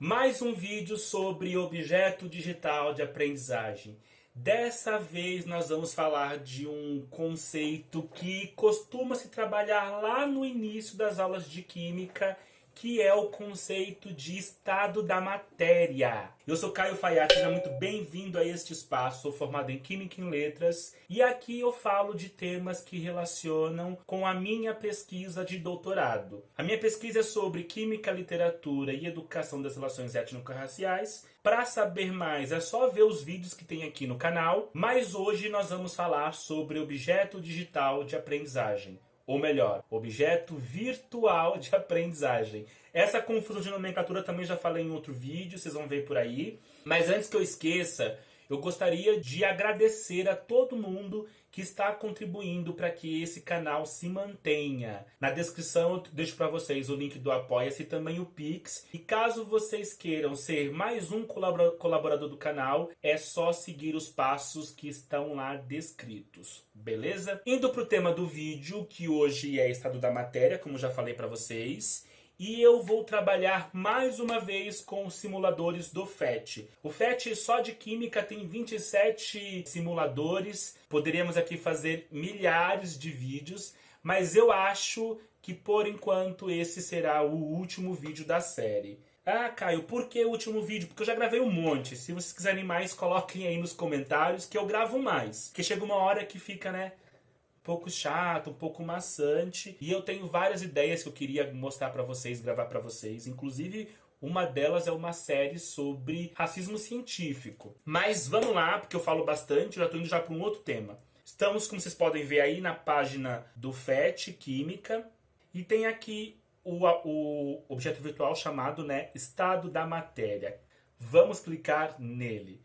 Mais um vídeo sobre objeto digital de aprendizagem. Dessa vez nós vamos falar de um conceito que costuma se trabalhar lá no início das aulas de química, que é o conceito de estado da matéria. Eu sou Caio Faiati, seja muito bem-vindo a este espaço. Sou formado em Química e em Letras e aqui eu falo de temas que relacionam com a minha pesquisa de doutorado. A minha pesquisa é sobre Química, Literatura e Educação das Relações Étnico-Raciais. Para saber mais é só ver os vídeos que tem aqui no canal, mas hoje nós vamos falar sobre objeto digital de aprendizagem. Ou melhor, objeto virtual de aprendizagem. Essa confusão de nomenclatura também já falei em outro vídeo, vocês vão ver por aí. Mas antes que eu esqueça, eu gostaria de agradecer a todo mundo que está contribuindo para que esse canal se mantenha. Na descrição eu deixo para vocês o link do Apoia-se e também o Pix. E caso vocês queiram ser mais um colaborador do canal, é só seguir os passos que estão lá descritos. Beleza? Indo para o tema do vídeo, que hoje é estado da matéria, como já falei para vocês. E eu vou trabalhar mais uma vez com os simuladores do PhET. O PhET só de química tem 27 simuladores. Poderíamos aqui fazer milhares de vídeos, mas eu acho que por enquanto esse será o último vídeo da série. Ah, Caio, por que o último vídeo? Porque eu já gravei um monte. Se vocês quiserem mais, coloquem aí nos comentários que eu gravo mais. Porque chega uma hora que fica, né? Um pouco chato, um pouco maçante. E eu tenho várias ideias que eu queria mostrar pra vocês, gravar pra vocês. Inclusive, uma delas é uma série sobre racismo científico. Mas vamos lá, porque eu falo bastante, eu já tô indo já para um outro tema. Estamos, como vocês podem ver aí, na página do PhET, Química. E tem aqui o objeto virtual chamado, né, estado da matéria. Vamos clicar nele.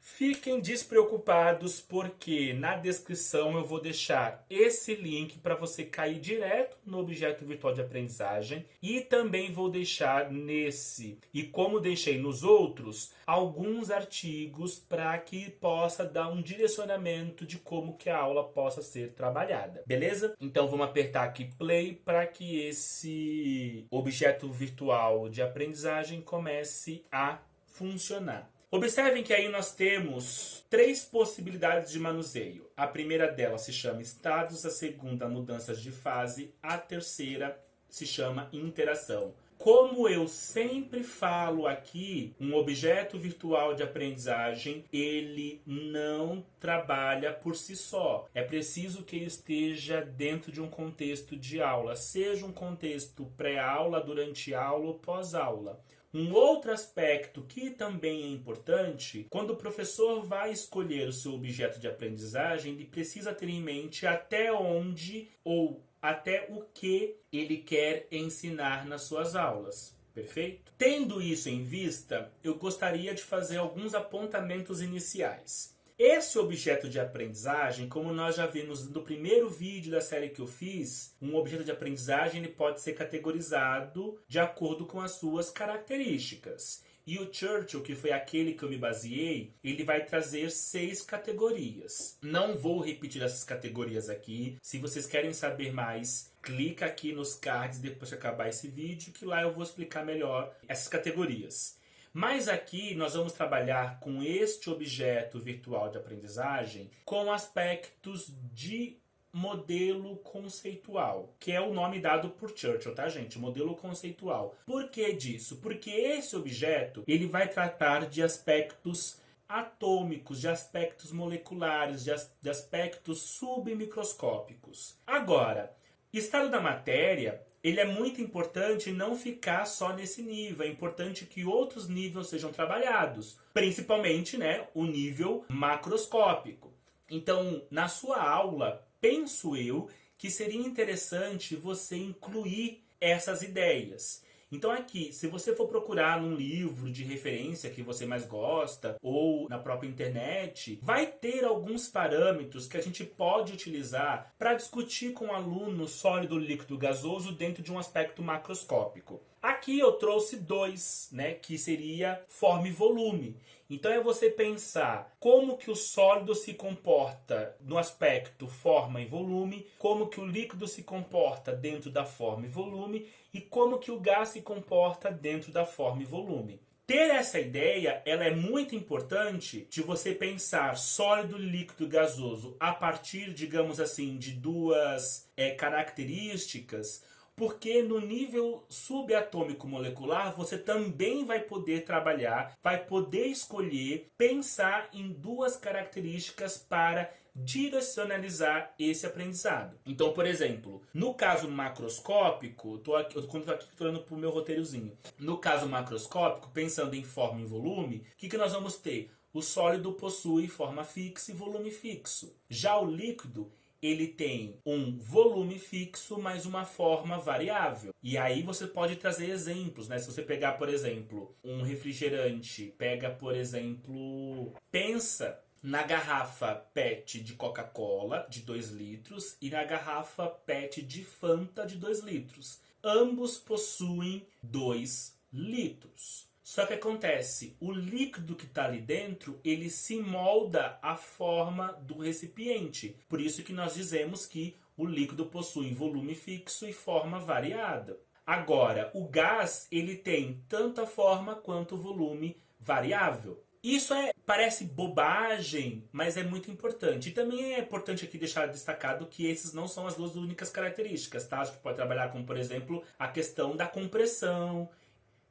Fiquem despreocupados porque na descrição eu vou deixar esse link para você cair direto no objeto virtual de aprendizagem e também vou deixar nesse, e como deixei nos outros, alguns artigos para que possa dar um direcionamento de como que a aula possa ser trabalhada, beleza? Então vamos apertar aqui play para que esse objeto virtual de aprendizagem comece a funcionar. Observem que aí nós temos 3 possibilidades de manuseio. A primeira delas se chama estados, a segunda mudanças de fase, a terceira se chama interação. Como eu sempre falo aqui, um objeto virtual de aprendizagem, ele não trabalha por si só. É preciso que ele esteja dentro de um contexto de aula, seja um contexto pré-aula, durante aula ou pós-aula. Um outro aspecto que também é importante, quando o professor vai escolher o seu objeto de aprendizagem, ele precisa ter em mente até onde ou até o que ele quer ensinar nas suas aulas. Perfeito? Tendo isso em vista, eu gostaria de fazer alguns apontamentos iniciais. Esse objeto de aprendizagem, como nós já vimos no primeiro vídeo da série que eu fiz, um objeto de aprendizagem ele pode ser categorizado de acordo com as suas características. E o Churchill, que foi aquele que eu me baseei, ele vai trazer 6 categorias. Não vou repetir essas categorias aqui. Se vocês querem saber mais, clica aqui nos cards depois que acabar esse vídeo, que lá eu vou explicar melhor essas categorias. Mas aqui nós vamos trabalhar com este objeto virtual de aprendizagem com aspectos de modelo conceitual, que é o nome dado por Churchill, tá, gente? Modelo conceitual. Por que disso? Porque esse objeto, ele vai tratar de aspectos atômicos, de aspectos moleculares, de aspectos submicroscópicos. Agora, estado da matéria, ele é muito importante não ficar só nesse nível. É importante que outros níveis sejam trabalhados. Principalmente, né, o nível macroscópico. Então, na sua aula, penso eu que seria interessante você incluir essas ideias. Então aqui, se você for procurar num livro de referência que você mais gosta, ou na própria internet, vai ter alguns parâmetros que a gente pode utilizar para discutir com o aluno sólido, líquido, gasoso dentro de um aspecto macroscópico. Aqui eu trouxe 2, né, que seria forma e volume. Então é você pensar como que o sólido se comporta no aspecto forma e volume, como que o líquido se comporta dentro da forma e volume e como que o gás se comporta dentro da forma e volume. Ter essa ideia, ela é muito importante de você pensar sólido, líquido, gasoso a partir, digamos assim, de duas características, porque no nível subatômico molecular você também vai poder trabalhar, vai poder escolher, pensar em duas características para direcionalizar esse aprendizado. Então, por exemplo, no caso macroscópico, quando estou aqui olhando para o meu roteirozinho, no caso macroscópico, pensando em forma e volume, o que nós vamos ter? O sólido possui forma fixa e volume fixo. Já o líquido, ele tem um volume fixo, mas uma forma variável. E aí você pode trazer exemplos, né? Se você pegar, por exemplo, um refrigerante, pega, por exemplo, pensa na garrafa PET de Coca-Cola de 2 litros e na garrafa PET de Fanta de 2 litros. Ambos possuem 2 litros. Só que acontece, o líquido que está ali dentro, ele se molda à forma do recipiente. Por isso que nós dizemos que o líquido possui volume fixo e forma variada. Agora, o gás, ele tem tanto a forma quanto o volume variável. Isso parece bobagem, mas é muito importante. E também é importante aqui deixar destacado que esses não são as duas únicas características, tá? A gente pode trabalhar com, por exemplo, a questão da compressão.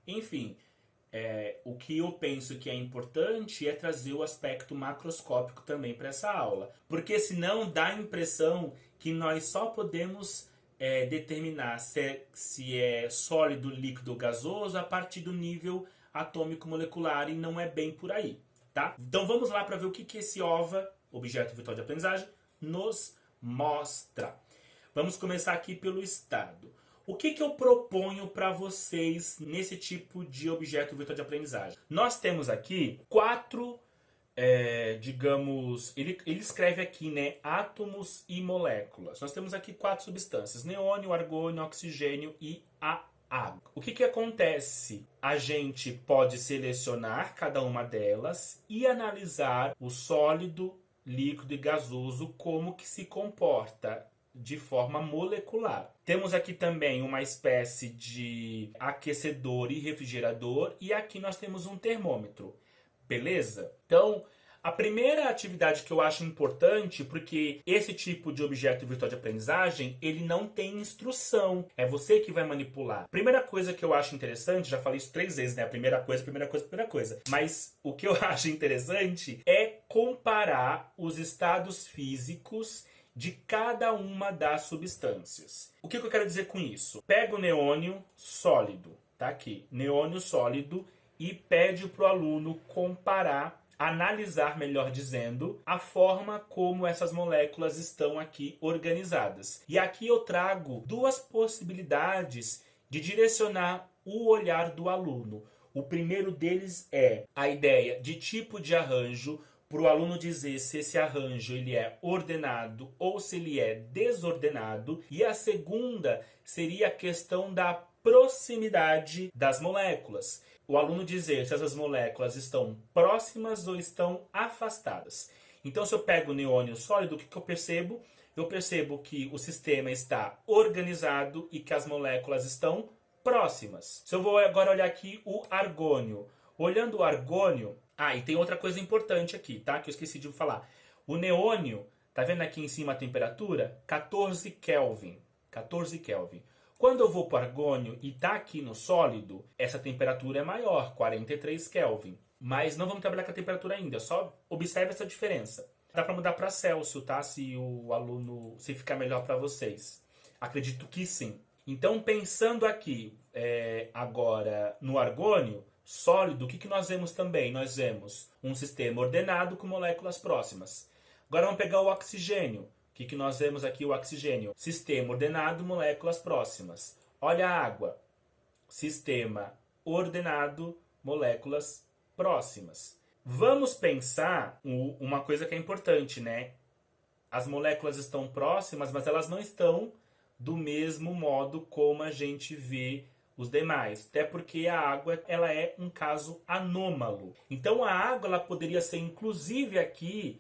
Enfim, o que eu penso que é importante é trazer o aspecto macroscópico também para essa aula. Porque senão dá a impressão que nós só podemos determinar se é sólido, líquido ou gasoso a partir do nível atômico molecular e não é bem por aí, tá? Então vamos lá para ver o que esse OVA, objeto virtual de aprendizagem, nos mostra. Vamos começar aqui pelo estado. O que eu proponho para vocês nesse tipo de objeto virtual de aprendizagem? Nós temos aqui 4, digamos, ele escreve aqui, né, átomos e moléculas. Nós temos aqui 4 substâncias: neônio, argônio, oxigênio e a água. O que acontece? A gente pode selecionar cada uma delas e analisar o sólido, líquido e gasoso como que se comporta de forma molecular. Temos aqui também uma espécie de aquecedor e refrigerador e aqui nós temos um termômetro. Beleza? Então, a primeira atividade que eu acho importante, porque esse tipo de objeto virtual de aprendizagem, ele não tem instrução. É você que vai manipular. Primeira coisa que eu acho interessante, já falei isso 3 vezes, né? Primeira coisa. Mas o que eu acho interessante é comparar os estados físicos de cada uma das substâncias. O que eu quero dizer com isso? Pega o neônio sólido, tá aqui, neônio sólido, e pede para o aluno comparar, analisar, melhor dizendo, a forma como essas moléculas estão aqui organizadas. E aqui eu trago 2 possibilidades de direcionar o olhar do aluno. O primeiro deles é a ideia de tipo de arranjo, para o aluno dizer se esse arranjo ele é ordenado ou se ele é desordenado. E a segunda seria a questão da proximidade das moléculas. O aluno dizer se essas moléculas estão próximas ou estão afastadas. Então, se eu pego o neônio sólido, o que eu percebo? Eu percebo que o sistema está organizado e que as moléculas estão próximas. Se eu vou agora olhar aqui o argônio. Olhando o argônio... e tem outra coisa importante aqui, tá? Que eu esqueci de falar. O neônio, tá vendo aqui em cima a temperatura? 14 Kelvin. 14 Kelvin. Quando eu vou para o argônio e está aqui no sólido, essa temperatura é maior, 43 Kelvin. Mas não vamos trabalhar com a temperatura ainda, só observe essa diferença. Dá para mudar para Celsius, tá? Se o aluno, se ficar melhor para vocês. Acredito que sim. Então, pensando aqui agora no argônio sólido, o que nós vemos também? Nós vemos um sistema ordenado com moléculas próximas. Agora vamos pegar o oxigênio. O que nós vemos aqui? O oxigênio. Sistema ordenado, moléculas próximas. Olha a água. Sistema ordenado, moléculas próximas. Vamos pensar uma coisa que é importante, né? As moléculas estão próximas, mas elas não estão do mesmo modo como a gente vê os demais. Até porque a água ela é um caso anômalo. Então a água ela poderia ser, inclusive aqui,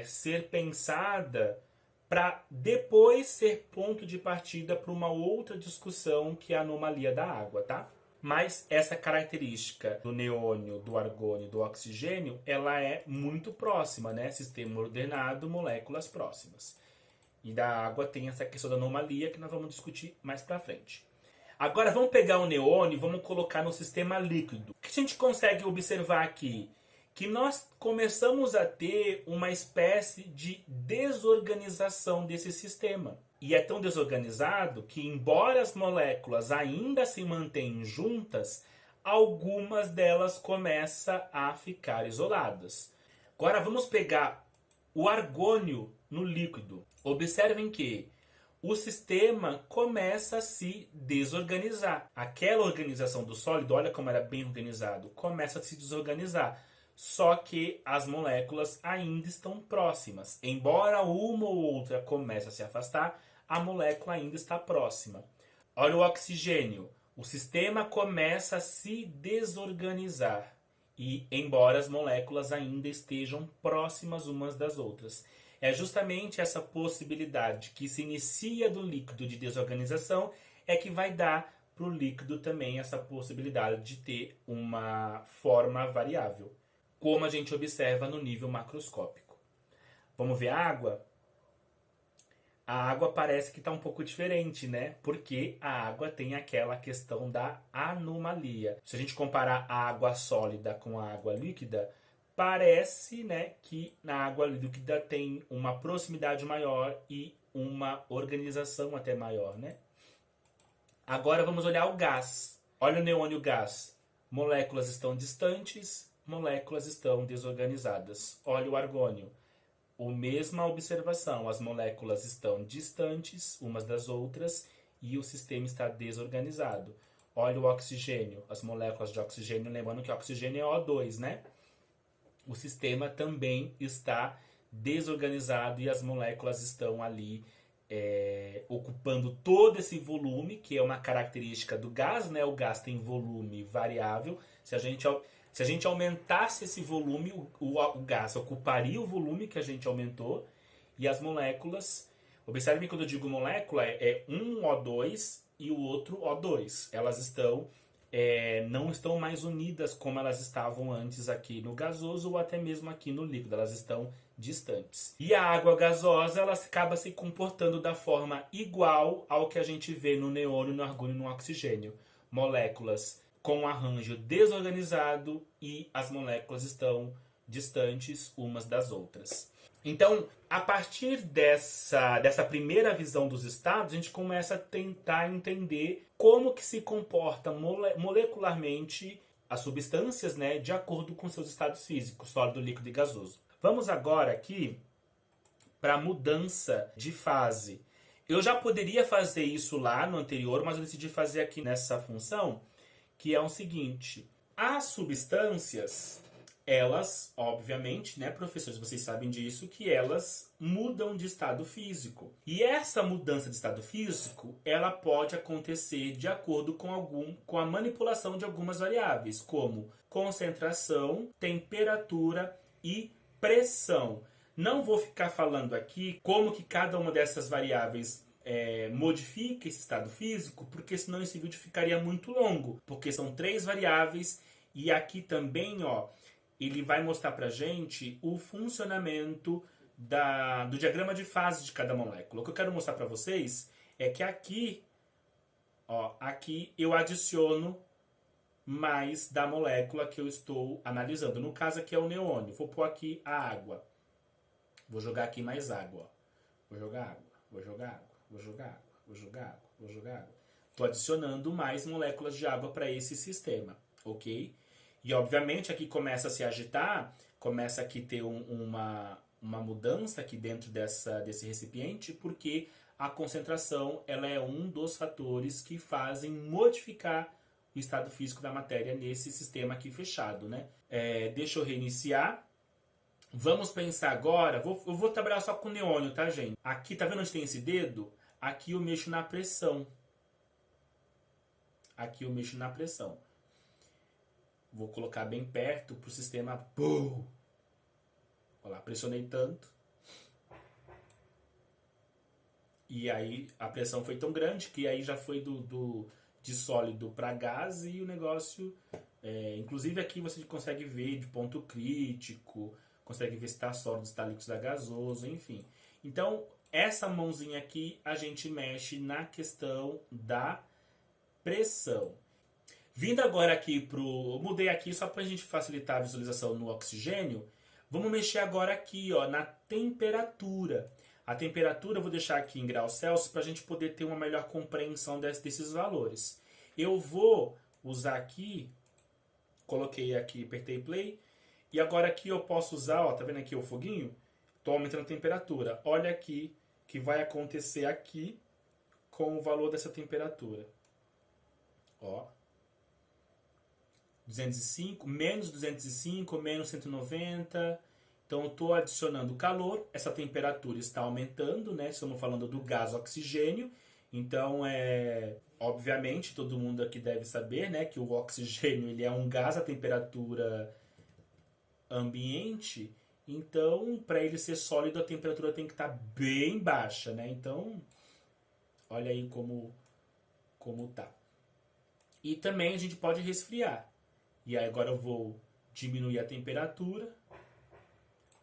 ser pensada para depois ser ponto de partida para uma outra discussão que é a anomalia da água, tá? Mas essa característica do neônio, do argônio, do oxigênio, ela é muito próxima, né? Sistema ordenado, moléculas próximas. E da água tem essa questão da anomalia que nós vamos discutir mais pra frente. Agora vamos pegar o neônio e vamos colocar no sistema líquido. O que a gente consegue observar aqui? Que nós começamos a ter uma espécie de desorganização desse sistema. E é tão desorganizado que, embora as moléculas ainda se mantenham juntas, algumas delas começam a ficar isoladas. Agora vamos pegar o argônio no líquido. Observem que o sistema começa a se desorganizar. Aquela organização do sólido, olha como era bem organizado, começa a se desorganizar. Só que as moléculas ainda estão próximas. Embora uma ou outra comece a se afastar, a molécula ainda está próxima. Olha o oxigênio. O sistema começa a se desorganizar. E embora as moléculas ainda estejam próximas umas das outras. É justamente essa possibilidade que se inicia do líquido de desorganização é que vai dar para o líquido também essa possibilidade de ter uma forma variável, como a gente observa no nível macroscópico. Vamos ver a água? A água parece que está um pouco diferente, né? Porque a água tem aquela questão da anomalia. Se a gente comparar a água sólida com a água líquida, parece, né, que na água líquida tem uma proximidade maior e uma organização até maior, né? Agora vamos olhar o gás. Olha o neônio gás. Moléculas estão distantes, moléculas estão desorganizadas. Olha o argônio. A mesma observação, as moléculas estão distantes umas das outras e o sistema está desorganizado. Olha o oxigênio, as moléculas de oxigênio, lembrando que o oxigênio é O2, né? O sistema também está desorganizado e as moléculas estão ali ocupando todo esse volume, que é uma característica do gás, né? O gás tem volume variável. Se a gente aumentasse esse volume, o gás ocuparia o volume que a gente aumentou e as moléculas... Observem que quando eu digo molécula, é um O2 e o outro O2. Elas não estão mais unidas como elas estavam antes aqui no gasoso ou até mesmo aqui no líquido. Elas estão distantes. E a água gasosa, ela acaba se comportando da forma igual ao que a gente vê no neônio, no argônio e no oxigênio. Moléculas com um arranjo desorganizado e as moléculas estão distantes umas das outras. Então, a partir dessa primeira visão dos estados, a gente começa a tentar entender como que se comporta molecularmente as substâncias, né, de acordo com seus estados físicos, sólido, líquido e gasoso. Vamos agora aqui para a mudança de fase. Eu já poderia fazer isso lá no anterior, mas eu decidi fazer aqui nessa função, que é o seguinte: as substâncias, elas, obviamente, né, professores, vocês sabem disso, que elas mudam de estado físico. E essa mudança de estado físico, ela pode acontecer de acordo com a manipulação de algumas variáveis, como concentração, temperatura e pressão. Não vou ficar falando aqui como que cada uma dessas variáveis modifica esse estado físico, porque senão esse vídeo ficaria muito longo, porque são 3 variáveis e aqui também, ó, ele vai mostrar pra gente o funcionamento do diagrama de fase de cada molécula. O que eu quero mostrar pra vocês é que aqui, ó, aqui eu adiciono mais da molécula que eu estou analisando. No caso aqui é o neônio. Vou pôr aqui a água. Vou jogar aqui mais água. Vou jogar água, vou jogar água, vou jogar água, vou jogar água, vou jogar água. Estou adicionando mais moléculas de água para esse sistema, ok? E obviamente aqui começa a se agitar, começa aqui a ter uma mudança aqui dentro desse recipiente, porque a concentração ela é um dos fatores que fazem modificar o estado físico da matéria nesse sistema aqui fechado, né? Deixa eu reiniciar. Vamos pensar agora, eu vou trabalhar só com neônio, tá, gente? Aqui, tá vendo onde tem esse dedo? Aqui eu mexo na pressão. Aqui eu mexo na pressão. Vou colocar bem perto pro sistema... Pum! Olha lá, pressionei tanto. E aí a pressão foi tão grande que aí já foi de sólido para gás e o negócio... inclusive aqui você consegue ver de ponto crítico, consegue ver se está sólido, se está líquido, se está gasoso, enfim. Então, essa mãozinha aqui a gente mexe na questão da pressão. Vindo agora aqui pro... Mudei aqui só para a gente facilitar a visualização no oxigênio. Vamos mexer agora aqui, ó, na temperatura. A temperatura eu vou deixar aqui em graus Celsius para a gente poder ter uma melhor compreensão desses valores. Eu vou usar aqui, coloquei aqui, apertei play. E agora aqui eu posso usar, ó, tá vendo aqui o foguinho? Estou aumentando a temperatura. Olha aqui o que vai acontecer aqui com o valor dessa temperatura. Ó. 205, menos 205, menos 190. Então eu estou adicionando calor. Essa temperatura está aumentando, né? Estamos falando do gás oxigênio. Então, obviamente, todo mundo aqui deve saber, né, que o oxigênio ele é um gás a temperatura ambiente. Então, para ele ser sólido, a temperatura tem que estar bem baixa, né? Então, olha aí como tá. E também a gente pode resfriar. E aí agora eu vou diminuir a temperatura.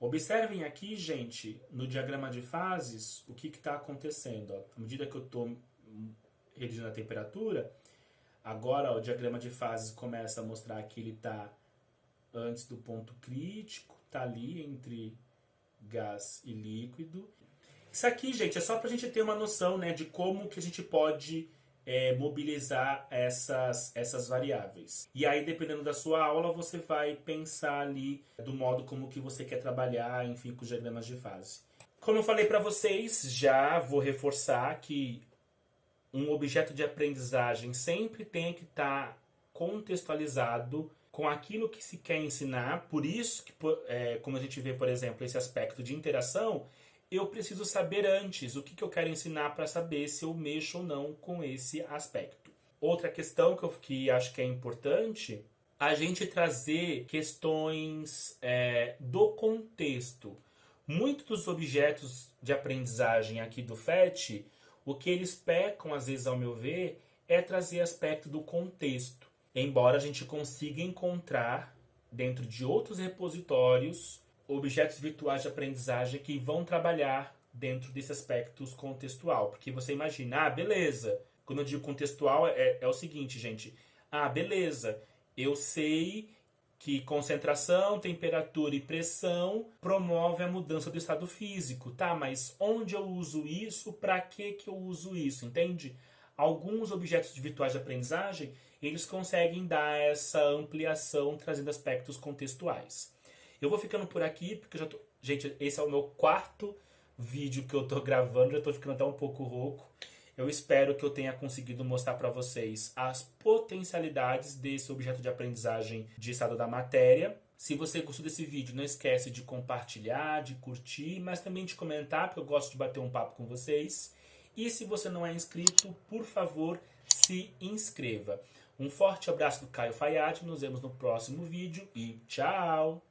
Observem aqui, gente, no diagrama de fases, o que está acontecendo. Ó. À medida que eu estou reduzindo a temperatura, agora ó, o diagrama de fases começa a mostrar que ele está antes do ponto crítico, está ali entre gás e líquido. Isso aqui, gente, é só para a gente ter uma noção, né, de como que a gente pode mobilizar essas variáveis. E aí, dependendo da sua aula, você vai pensar ali do modo como que você quer trabalhar, enfim, com os diagramas de fase. Como eu falei para vocês, já vou reforçar que um objeto de aprendizagem sempre tem que estar contextualizado com aquilo que se quer ensinar. Por isso que, como a gente vê, por exemplo, esse aspecto de interação, eu preciso saber antes o que eu quero ensinar para saber se eu mexo ou não com esse aspecto. Outra questão que acho que é importante, a gente trazer questões do contexto. Muitos dos objetos de aprendizagem aqui do FET, o que eles pecam, às vezes, ao meu ver, é trazer aspecto do contexto. Embora a gente consiga encontrar, dentro de outros repositórios, objetos virtuais de aprendizagem que vão trabalhar dentro desse aspecto contextual. Porque você imagina, beleza. Quando eu digo contextual, é o seguinte, gente. Beleza, eu sei que concentração, temperatura e pressão promove a mudança do estado físico. Tá, mas onde eu uso isso? Para que eu uso isso? Entende? Alguns objetos virtuais de aprendizagem, eles conseguem dar essa ampliação trazendo aspectos contextuais. Eu vou ficando por aqui, porque eu já tô... Gente, esse é o meu 4º vídeo que eu tô gravando, já tô ficando até um pouco rouco. Eu espero que eu tenha conseguido mostrar para vocês as potencialidades desse objeto de aprendizagem de estado da matéria. Se você gostou desse vídeo, não esquece de compartilhar, de curtir, mas também de comentar, porque eu gosto de bater um papo com vocês. E se você não é inscrito, por favor, se inscreva. Um forte abraço do Caio Fayad, nos vemos no próximo vídeo e tchau!